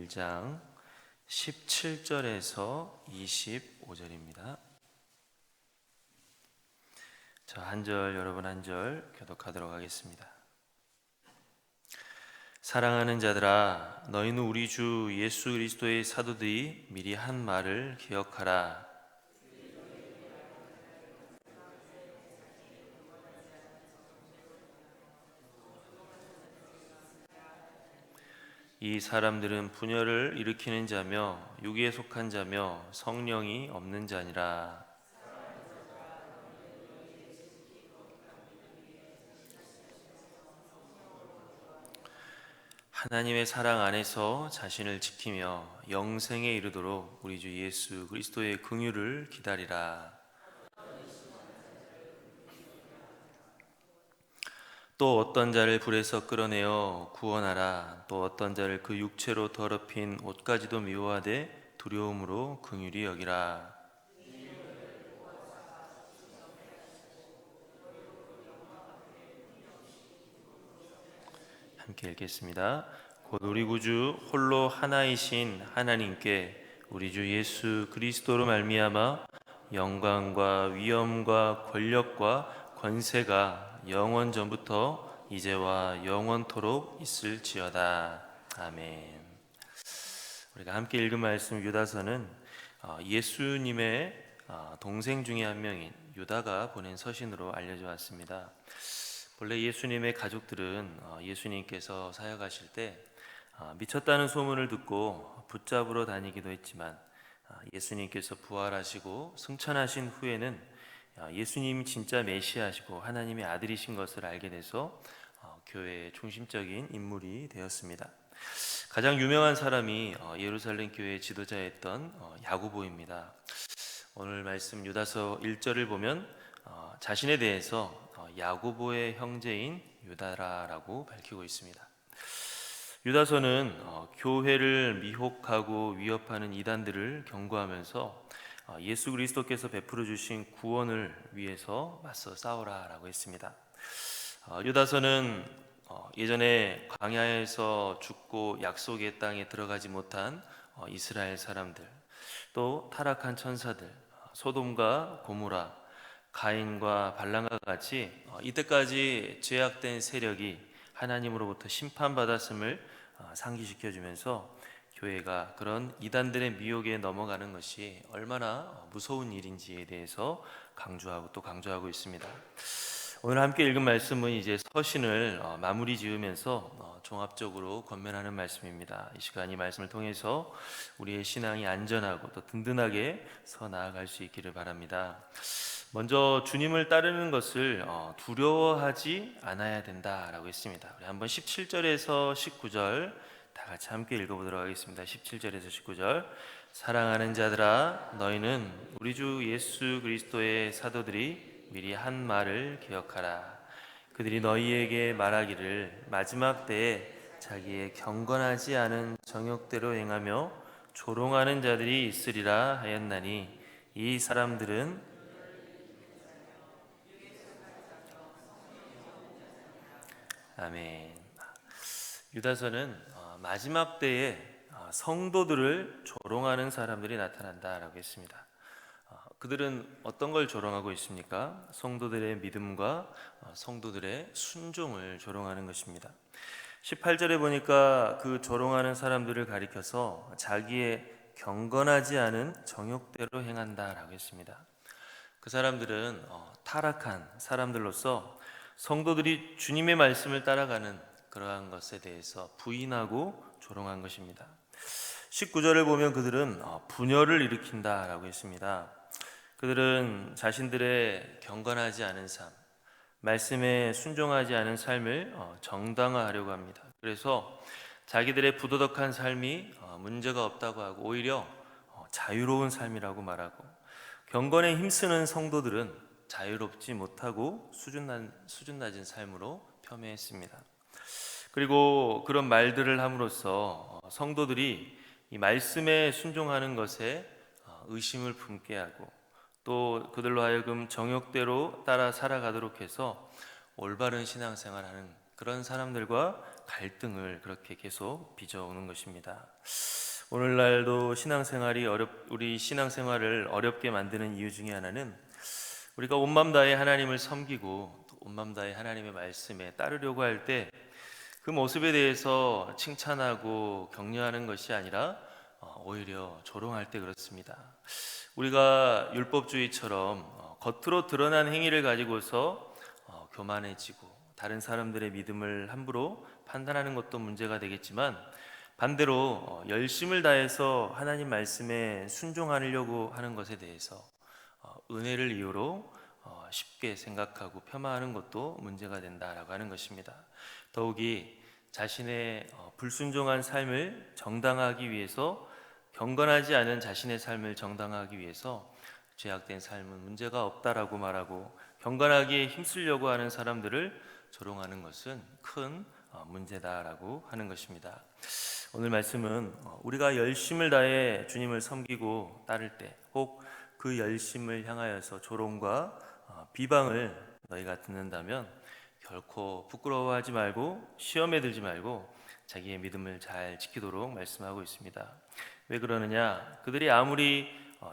1장 17절에서 25절입니다. 저 한 절, 여러분 한 절 교독하도록 하겠습니다. 사랑하는 자들아, 너희는 우리 주 예수 그리스도의 사도들이 미리 한 말을 기억하라. 이 사람들은 분열을 일으키는 자며 육에 속한 자며 성령이 없는 자니라. 하나님의 사랑 안에서 자신을 지키며 영생에 이르도록 우리 주 예수 그리스도의 긍휼을 기다리라. 또 어떤 자를 불에서 끌어내어 구원하라. 또 어떤 자를 그 육체로 더럽힌 옷까지도 미워하되 두려움으로 긍휼히 여기라. 함께 읽겠습니다. 곧 우리 구주 홀로 하나이신 하나님께 우리 주 예수 그리스도로 말미암아 영광과 위엄과 권력과 권세가 영원 전부터 이제와 영원토록 있을지어다. 아멘. 우리가 함께 읽은 말씀 유다서는 예수님의 동생 중에 한 명인 유다가 보낸 서신으로 알려져 왔습니다. 본래 예수님의 가족들은 예수님께서 사역하실 때 미쳤다는 소문을 듣고 붙잡으러 다니기도 했지만 예수님께서 부활하시고 승천하신 후에는 예수님이 진짜 메시아시고 하나님의 아들이신 것을 알게 돼서 교회의 중심적인 인물이 되었습니다. 가장 유명한 사람이 예루살렘 교회의 지도자였던 야고보입니다. 오늘 말씀 유다서 1절을 보면 자신에 대해서 야고보의 형제인 유다라고 밝히고 있습니다. 유다서는 교회를 미혹하고 위협하는 이단들을 경고하면서 예수 그리스도께서 베풀어 주신 구원을 위해서 맞서 싸우라라고 했습니다. 유다서는 예전에 광야에서 죽고 약속의 땅에 들어가지 못한 이스라엘 사람들, 또 타락한 천사들, 소돔과 고모라, 가인과 발람과 같이 이때까지 죄악된 세력이 하나님으로부터 심판받았음을 상기시켜주면서 교회가 그런 이단들의 미혹에 넘어가는 것이 얼마나 무서운 일인지에 대해서 강조하고 또 강조하고 있습니다. 오늘 함께 읽은 말씀은 이제 서신을 마무리 지으면서 종합적으로 권면하는 말씀입니다. 이 시간 이 말씀을 통해서 우리의 신앙이 안전하고 또 든든하게 서 나아갈 수 있기를 바랍니다. 먼저 주님을 따르는 것을 두려워하지 않아야 된다라고 했습니다. 우리 한번 17절에서 19절 다 같이 함께 읽어보도록 하겠습니다. 17절에서 19절. 사랑하는 자들아, 너희는 우리 주 예수 그리스도의 사도들이 미리 한 말을 기억하라. 그들이 너희에게 말하기를 마지막 때에 자기의 경건하지 않은 정욕대로 행하며 조롱하는 자들이 있으리라 하였나니 이 사람들은 아멘. 유다서는 마지막 때에 성도들을 조롱하는 사람들이 나타난다라고 했습니다. 그들은 어떤 걸 조롱하고 있습니까? 성도들의 믿음과 성도들의 순종을 조롱하는 것입니다. 18절에 보니까 그 조롱하는 사람들을 가리켜서 자기의 경건하지 않은 정욕대로 행한다라고 했습니다. 그 사람들은 타락한 사람들로서 성도들이 주님의 말씀을 따라가는 그러한 것에 대해서 부인하고 조롱한 것입니다. 19절을 보면 그들은 분열을 일으킨다라고 했습니다. 그들은 자신들의 경건하지 않은 삶, 말씀에 순종하지 않은 삶을 정당화하려고 합니다. 그래서 자기들의 부도덕한 삶이 문제가 없다고 하고 오히려 자유로운 삶이라고 말하고, 경건에 힘쓰는 성도들은 자유롭지 못하고 수준 낮은 삶으로 폄훼했습니다. 그리고 그런 말들을 함으로써 성도들이 이 말씀에 순종하는 것에 의심을 품게 하고, 또 그들로 하여금 정욕대로 따라 살아가도록 해서 올바른 신앙생활하는 그런 사람들과 갈등을 그렇게 계속 빚어오는 것입니다. 오늘날도 우리 신앙생활을 어렵게 만드는 이유 중에 하나는 우리가 온 마음 다해 하나님을 섬기고 온 마음 다해 하나님의 말씀에 따르려고 할 때 그 모습에 대해서 칭찬하고 격려하는 것이 아니라 오히려 조롱할 때 그렇습니다. 우리가 율법주의처럼 겉으로 드러난 행위를 가지고서 교만해지고 다른 사람들의 믿음을 함부로 판단하는 것도 문제가 되겠지만, 반대로 열심을 다해서 하나님 말씀에 순종하려고 하는 것에 대해서 은혜를 이유로 쉽게 생각하고 폄하하는 것도 문제가 된다라고 하는 것입니다. 더욱이 자신의 불순종한 삶을 정당화하기 위해서, 경건하지 않은 자신의 삶을 정당화하기 위해서 죄악된 삶은 문제가 없다라고 말하고 경건하기에 힘쓰려고 하는 사람들을 조롱하는 것은 큰 문제다라고 하는 것입니다. 오늘 말씀은 우리가 열심을 다해 주님을 섬기고 따를 때 혹 그 열심을 향하여서 조롱과 비방을 너희가 듣는다면 결코 부끄러워하지 말고 시험에 들지 말고 자기의 믿음을 잘 지키도록 말씀하고 있습니다. 왜 그러느냐? 그들이 아무리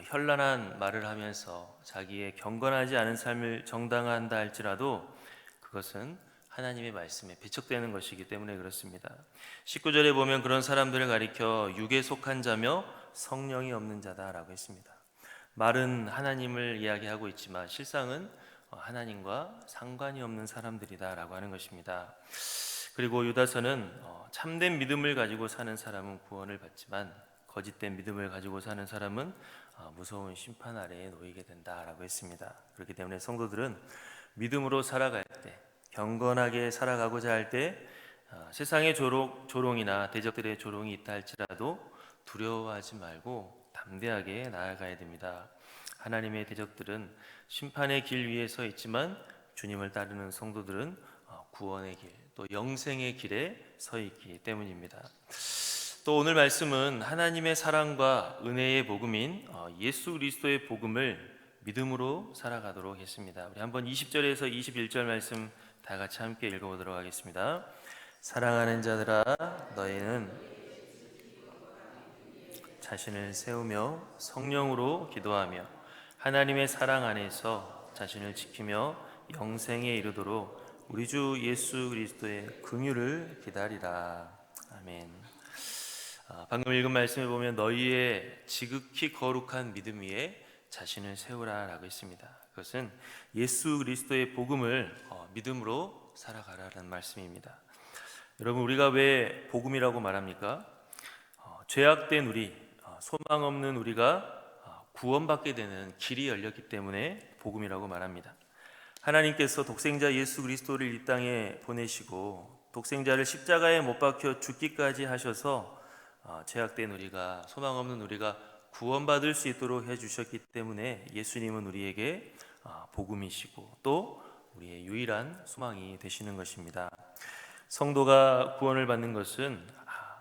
현란한 말을 하면서 자기의 경건하지 않은 삶을 정당화한다 할지라도 그것은 하나님의 말씀에 배척되는 것이기 때문에 그렇습니다. 19절에 보면 그런 사람들을 가리켜 육에 속한 자며 성령이 없는 자다라고 했습니다. 말은 하나님을 이야기하고 있지만 실상은 하나님과 상관이 없는 사람들이다라고 하는 것입니다. 그리고 유다서는 참된 믿음을 가지고 사는 사람은 구원을 받지만 거짓된 믿음을 가지고 사는 사람은 무서운 심판 아래에 놓이게 된다라고 했습니다. 그렇기 때문에 성도들은 믿음으로 살아갈 때, 경건하게 살아가고자 할 때 세상의 조롱이나 대적들의 조롱이 있다 할지라도 두려워하지 말고 담대하게 나아가야 됩니다. 하나님의 대적들은 심판의 길 위에 서 있지만 주님을 따르는 성도들은 구원의 길, 또 영생의 길에 서 있기 때문입니다. 또 오늘 말씀은 하나님의 사랑과 은혜의 복음인 예수 그리스도의 복음을 믿음으로 살아가도록 했습니다. 우리 한번 20절에서 21절 말씀 다 같이 함께 읽어보도록 하겠습니다. 사랑하는 자들아, 너희는 자신을 세우며 성령으로 기도하며 하나님의 사랑 안에서 자신을 지키며 영생에 이르도록 우리 주 예수 그리스도의 긍휼을 기다리라. 아멘. 방금 읽은 말씀에 보면 너희의 지극히 거룩한 믿음 위에 자신을 세우라 라고 했습니다. 그것은 예수 그리스도의 복음을 믿음으로 살아가라는 말씀입니다. 여러분, 우리가 왜 복음이라고 말합니까? 죄악된 우리, 소망 없는 우리가 구원받게 되는 길이 열렸기 때문에 복음이라고 말합니다. 하나님께서 독생자 예수 그리스도를 이 땅에 보내시고 독생자를 십자가에 못 박혀 죽기까지 하셔서 죄악된 우리가, 소망 없는 우리가 구원받을 수 있도록 해주셨기 때문에 예수님은 우리에게 복음이시고 또 우리의 유일한 소망이 되시는 것입니다. 성도가 구원을 받는 것은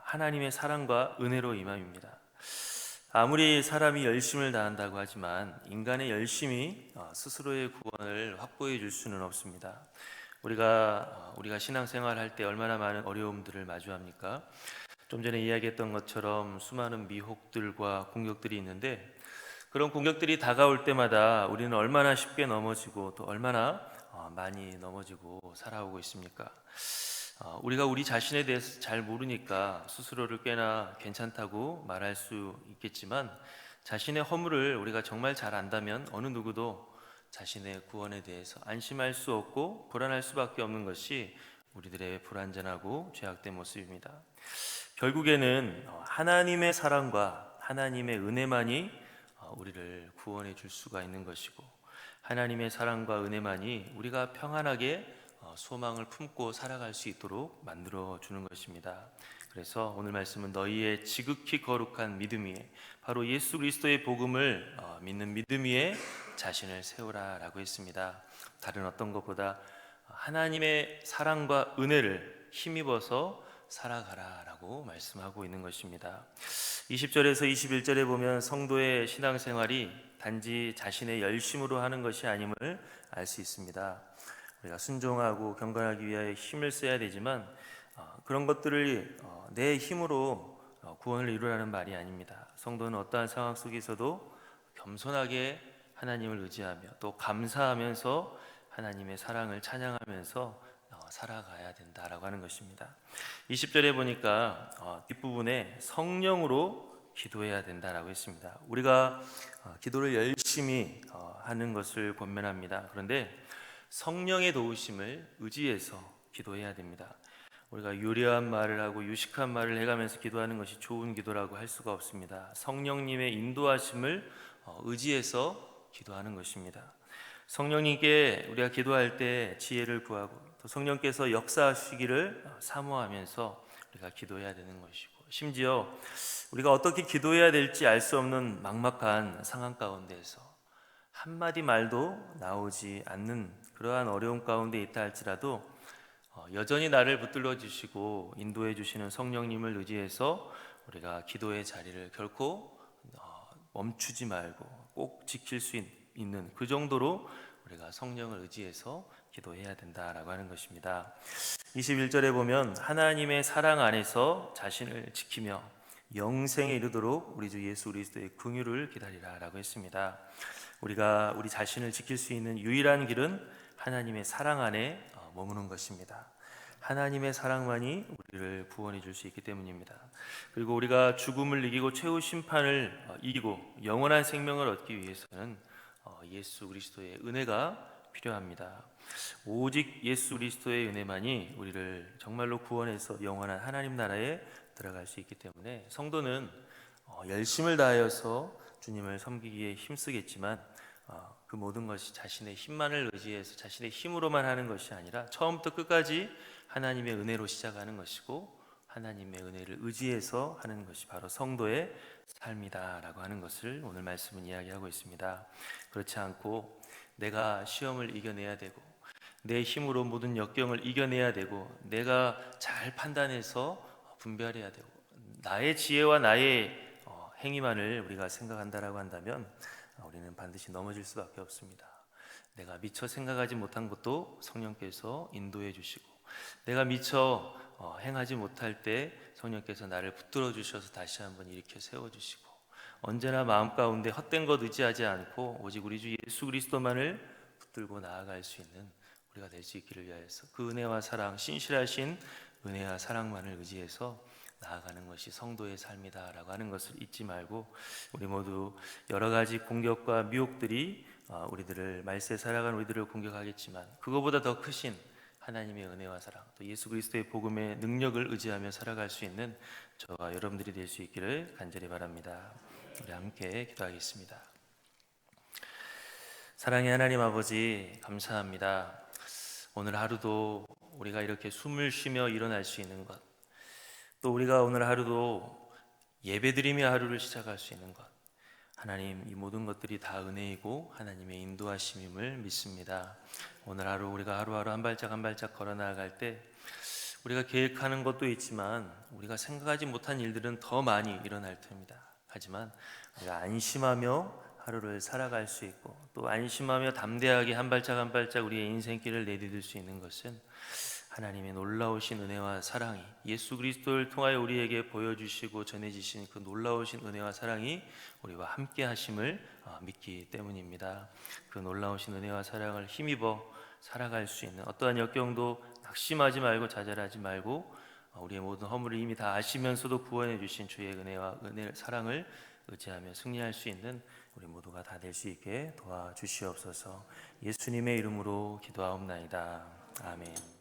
하나님의 사랑과 은혜로 임함입니다. 아무리 사람이 열심을 다한다고 하지만 인간의 열심이 스스로의 구원을 확보해 줄 수는 없습니다. 우리가 신앙생활 할 때 얼마나 많은 어려움들을 마주합니까? 좀 전에 이야기했던 것처럼 수많은 미혹들과 공격들이 있는데, 그런 공격들이 다가올 때마다 우리는 얼마나 쉽게 넘어지고 또 얼마나 많이 넘어지고 살아오고 있습니까? 우리가 우리 자신에 대해서 잘 모르니까 스스로를 꽤나 괜찮다고 말할 수 있겠지만, 자신의 허물을 우리가 정말 잘 안다면 어느 누구도 자신의 구원에 대해서 안심할 수 없고 불안할 수밖에 없는 것이 우리들의 불완전하고 죄악된 모습입니다. 결국에는 하나님의 사랑과 하나님의 은혜만이 우리를 구원해 줄 수가 있는 것이고, 하나님의 사랑과 은혜만이 우리가 평안하게 소망을 품고 살아갈 수 있도록 만들어 주는 것입니다. 그래서 오늘 말씀은 너희의 지극히 거룩한 믿음 위에, 바로 예수 그리스도의 복음을 믿는 믿음 위에 자신을 세우라 라고 했습니다. 다른 어떤 것보다 하나님의 사랑과 은혜를 힘입어서 살아가라 라고 말씀하고 있는 것입니다. 20절에서 21절에 보면 성도의 신앙생활이 단지 자신의 열심으로 하는 것이 아님을 알 수 있습니다. 우리가 순종하고 경건하기 위하여 힘을 써야 되지만 그런 것들을 내 힘으로 구원을 이루라는 말이 아닙니다. 성도는 어떠한 상황 속에서도 겸손하게 하나님을 의지하며 또 감사하면서 하나님의 사랑을 찬양하면서 살아가야 된다라고 하는 것입니다. 20절에 보니까 뒷부분에 성령으로 기도해야 된다라고 했습니다. 우리가 기도를 열심히 하는 것을 권면합니다. 그런데 성령의 도우심을 의지해서 기도해야 됩니다. 우리가 유려한 말을 하고 유식한 말을 해가면서 기도하는 것이 좋은 기도라고 할 수가 없습니다. 성령님의 인도하심을 의지해서 기도하는 것입니다. 성령님께 우리가 기도할 때 지혜를 구하고 또 성령께서 역사하시기를 사모하면서 우리가 기도해야 되는 것이고, 심지어 우리가 어떻게 기도해야 될지 알 수 없는 막막한 상황 가운데에서 한마디 말도 나오지 않는 그러한 어려움 가운데 있다 할지라도 여전히 나를 붙들어 주시고 인도해 주시는 성령님을 의지해서 우리가 기도의 자리를 결코 멈추지 말고 꼭 지킬 수 있는 그 정도로 우리가 성령을 의지해서 기도해야 된다라고 하는 것입니다. 21절에 보면 하나님의 사랑 안에서 자신을 지키며 영생에 이르도록 우리 주 예수 그리스도의 긍휼을 기다리라라고 했습니다. 우리가 우리 자신을 지킬 수 있는 유일한 길은 하나님의 사랑 안에 머무는 것입니다. 하나님의 사랑만이 우리를 구원해 줄 수 있기 때문입니다. 그리고 우리가 죽음을 이기고 최후 심판을 이기고 영원한 생명을 얻기 위해서는 예수 그리스도의 은혜가 필요합니다. 오직 예수 그리스도의 은혜만이 우리를 정말로 구원해서 영원한 하나님 나라에 들어갈 수 있기 때문에 성도는 열심을 다하여서 주님을 섬기기에 힘쓰겠지만 그 모든 것이 자신의 힘만을 의지해서 자신의 힘으로만 하는 것이 아니라 처음부터 끝까지 하나님의 은혜로 시작하는 것이고 하나님의 은혜를 의지해서 하는 것이 바로 성도의 삶이다라고 하는 것을 오늘 말씀은 이야기하고 있습니다. 그렇지 않고 내가 시험을 이겨내야 되고 내 힘으로 모든 역경을 이겨내야 되고 내가 잘 판단해서 분별해야 되고 나의 지혜와 나의 행위만을 우리가 생각한다라고 한다면 우리는 반드시 넘어질 수밖에 없습니다. 내가 미처 생각하지 못한 것도 성령께서 인도해 주시고 내가 미처 행하지 못할 때 성령께서 나를 붙들어 주셔서 다시 한번 일으켜 세워 주시고 언제나 마음 가운데 헛된 것 의지하지 않고 오직 우리 주 예수 그리스도만을 붙들고 나아갈 수 있는 우리가 될 수 있기를 위하여서 그 은혜와 사랑, 신실하신 은혜와 사랑만을 의지해서 나아가는 것이 성도의 삶이다라고 하는 것을 잊지 말고 우리 모두 여러 가지 공격과 미혹들이 우리들을 말세 살아가는 우리들을 공격하겠지만 그거보다 더 크신 하나님의 은혜와 사랑 또 예수 그리스도의 복음의 능력을 의지하며 살아갈 수 있는 저와 여러분들이 될 수 있기를 간절히 바랍니다. 우리 함께 기도하겠습니다. 사랑의 하나님 아버지 감사합니다. 오늘 하루도 우리가 이렇게 숨을 쉬며 일어날 수 있는 것, 또 우리가 오늘 하루도 예배드리며 하루를 시작할 수 있는 것, 하나님 이 모든 것들이 다 은혜이고 하나님의 인도하심임을 믿습니다. 오늘 하루 우리가 하루하루 한 발짝 한 발짝 걸어 나아갈 때 우리가 계획하는 것도 있지만 우리가 생각하지 못한 일들은 더 많이 일어날 터입니다. 하지만 우리가 안심하며 하루를 살아갈 수 있고 또 안심하며 담대하게 한 발짝 한 발짝 우리의 인생길을 내디딜 수 있는 것은 하나님의 놀라우신 은혜와 사랑이 예수 그리스도를 통하여 우리에게 보여주시고 전해주신 그 놀라우신 은혜와 사랑이 우리와 함께 하심을 믿기 때문입니다. 그 놀라우신 은혜와 사랑을 힘입어 살아갈 수 있는 어떠한 역경도 낙심하지 말고 좌절하지 말고 우리의 모든 허물을 이미 다 아시면서도 구원해 주신 주의 은혜와 사랑을 의지하며 승리할 수 있는 우리 모두가 다 될 수 있게 도와주시옵소서. 예수님의 이름으로 기도하옵나이다. 아멘.